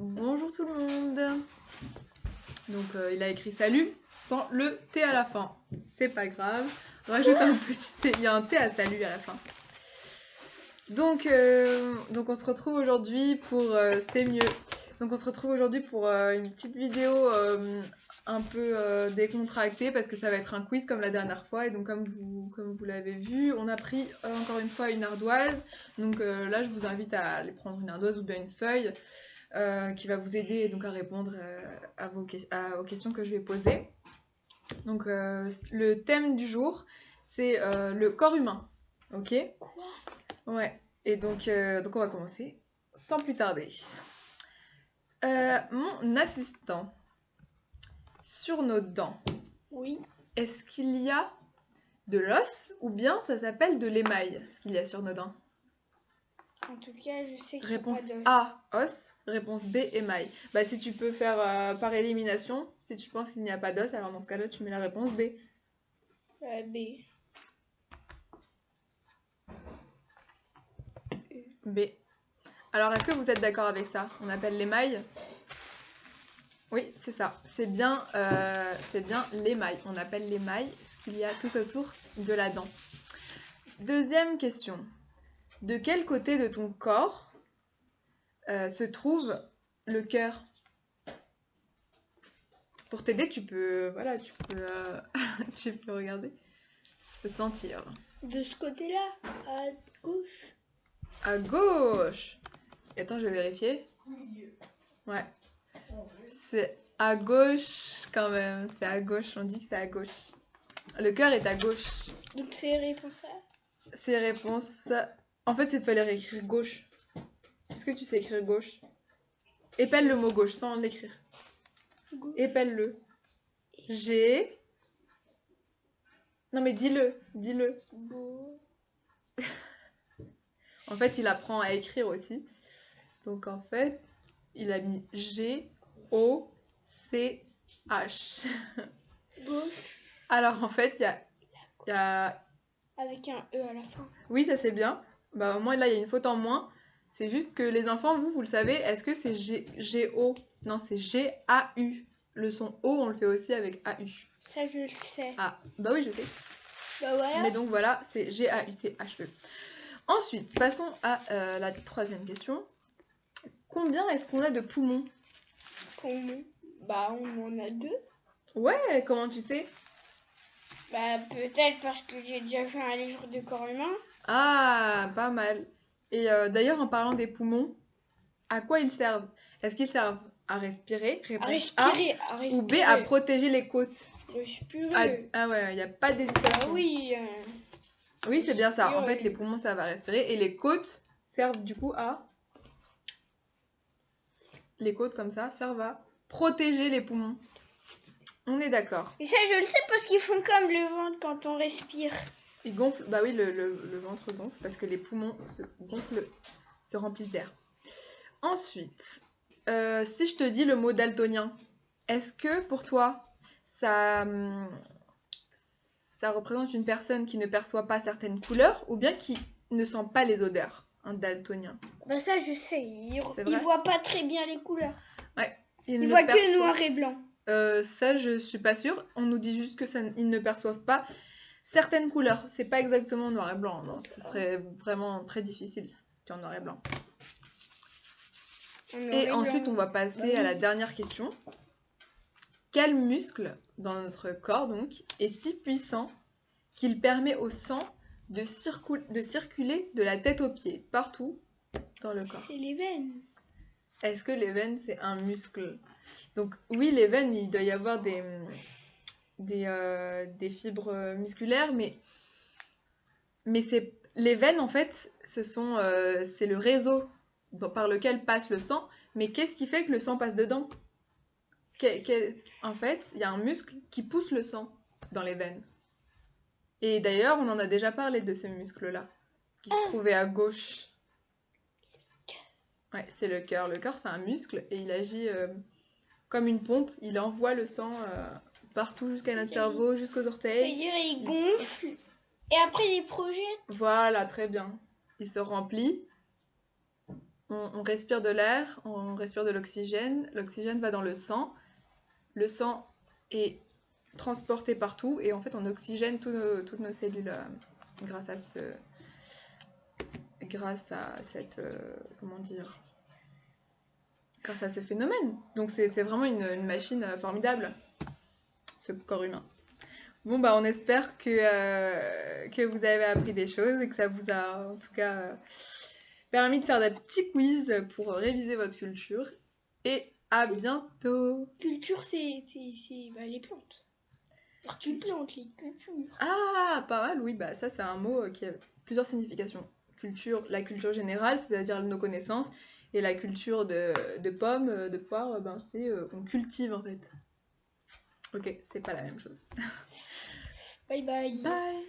Bonjour tout le monde. Donc il a écrit salut sans le T à la fin. C'est pas grave. Rajoute un petit T. Il y a un T à salut à la fin. Donc on se retrouve aujourd'hui pour c'est mieux. Donc on se retrouve aujourd'hui pour une petite vidéo un peu décontractée parce que ça va être un quiz comme la dernière fois et donc comme vous l'avez vu, on a pris encore une fois une ardoise. Donc là je vous invite à aller prendre une ardoise ou bien une feuille qui va vous aider donc à répondre aux questions que je vais poser. Donc le thème du jour c'est le corps humain. Ok ? Ouais. Et donc on va commencer sans plus tarder. Mon assistant, sur nos dents, oui. Est-ce qu'il y a de l'os ou bien ça s'appelle de l'émail, ce qu'il y a sur nos dents? En tout cas, je sais qu'il Réponse n'y a pas d'os. A, os. Réponse B, émail. Bah si tu peux faire par élimination, si tu penses qu'il n'y a pas d'os, alors dans ce cas-là, tu mets la réponse B. B. B. Alors, est-ce que vous êtes d'accord avec ça? On appelle l'émail? Oui, c'est ça. C'est bien l'émail. On appelle l'émail ce qu'il y a tout autour de la dent. Deuxième question. De quel côté de ton corps se trouve le cœur? Pour t'aider, tu peux tu peux regarder. Tu peux sentir. De ce côté-là, à gauche. À gauche. Et attends, je vais vérifier. Ouais. C'est à gauche quand même. C'est à gauche. On dit que c'est à gauche. Le cœur est à gauche. Donc c'est réponse A. C'est réponse. En fait, il fallait écrire gauche. Est-ce que tu sais écrire gauche? Épelle le mot gauche sans l'écrire. Gauche. Épelle-le. G. Non mais dis-le. Dis-le. Gauche. En fait, il apprend à écrire aussi. Donc en fait, il a mis G-O-C-H. Gauche. Alors en fait, il y a... Avec un E à la fin. Oui, ça c'est bien. Bah au moins là, il y a une faute en moins. C'est juste que les enfants, vous le savez, est-ce que c'est G-O? Non, c'est G-A-U. Le son O, on le fait aussi avec A-U. Ça, je le sais. Ah, bah oui, je sais. Bah voilà. Mais donc voilà, c'est G-A-U-C-H-E. Ensuite, passons à la troisième question. Combien est-ce qu'on a de poumons? Bah on en a 2. Ouais, comment tu sais? Bah peut-être parce que j'ai déjà fait un livre de corps humain. Ah, pas mal. Et d'ailleurs, en parlant des poumons, à quoi ils servent? Est-ce qu'ils servent à respirer? Réponse A. Ou B, à protéger les côtes? Respirer. Ah ouais, il n'y a pas d'hésitation. Ah oui. Oui, c'est bien ça. En fait, les poumons servent à respirer et les côtes servent du coup à... Les côtes comme ça servent à protéger les poumons. On est d'accord. Et ça, je le sais parce qu'ils font comme le ventre quand on respire. Ils gonflent, bah oui, le ventre gonfle parce que les poumons se remplissent d'air. Ensuite, si je te dis le mot daltonien, est-ce que pour toi, ça représente une personne qui ne perçoit pas certaines couleurs ou bien qui ne sent pas les odeurs, un daltonien? Bah ça, je sais. Il voit pas très bien les couleurs. Ouais. Il voit que noir et blanc. Ça, je suis pas sûre. On nous dit juste que ils ne perçoivent pas certaines couleurs. C'est pas exactement noir et blanc. Non, ce serait vraiment très difficile en noir et blanc. Et ensuite, on va passer à la dernière question. Quel muscle dans notre corps donc est si puissant qu'il permet au sang de circuler de la tête aux pieds, partout dans le corps? C'est les veines. Est-ce que les veines, c'est un muscle? Donc oui, les veines, il doit y avoir des fibres musculaires, mais les veines, en fait, c'est le réseau par lequel passe le sang. Mais qu'est-ce qui fait que le sang passe dedans? En fait, il y a un muscle qui pousse le sang dans les veines. Et d'ailleurs, on en a déjà parlé de ce muscle-là, qui se trouvait à gauche. Ouais, c'est le cœur. Le cœur, c'est un muscle et il agit comme une pompe. Il envoie le sang partout jusqu'à notre cerveau, jusqu'aux orteils. C'est-à-dire, il gonfle et après il projette. Voilà, très bien. Il se remplit. on respire de l'air, on respire de l'oxygène va dans le sang est transporté partout et en fait on oxygène toutes nos cellules grâce à cette comment dire, grâce à ce phénomène. Donc c'est vraiment une machine formidable, ce corps humain. Bon bah on espère que vous avez appris des choses et que ça vous a en tout cas permis de faire des petits quiz pour réviser votre culture. Et à bientôt. Culture, c'est bah, les plantes. Tu plantes les cultures. Ah, pas mal, oui, bah ça c'est un mot qui a plusieurs significations. Culture, la culture générale, c'est-à-dire nos connaissances, et la culture de pommes, de poires, ben c'est qu'on cultive en fait. Ok, c'est pas la même chose. Bye bye. Bye.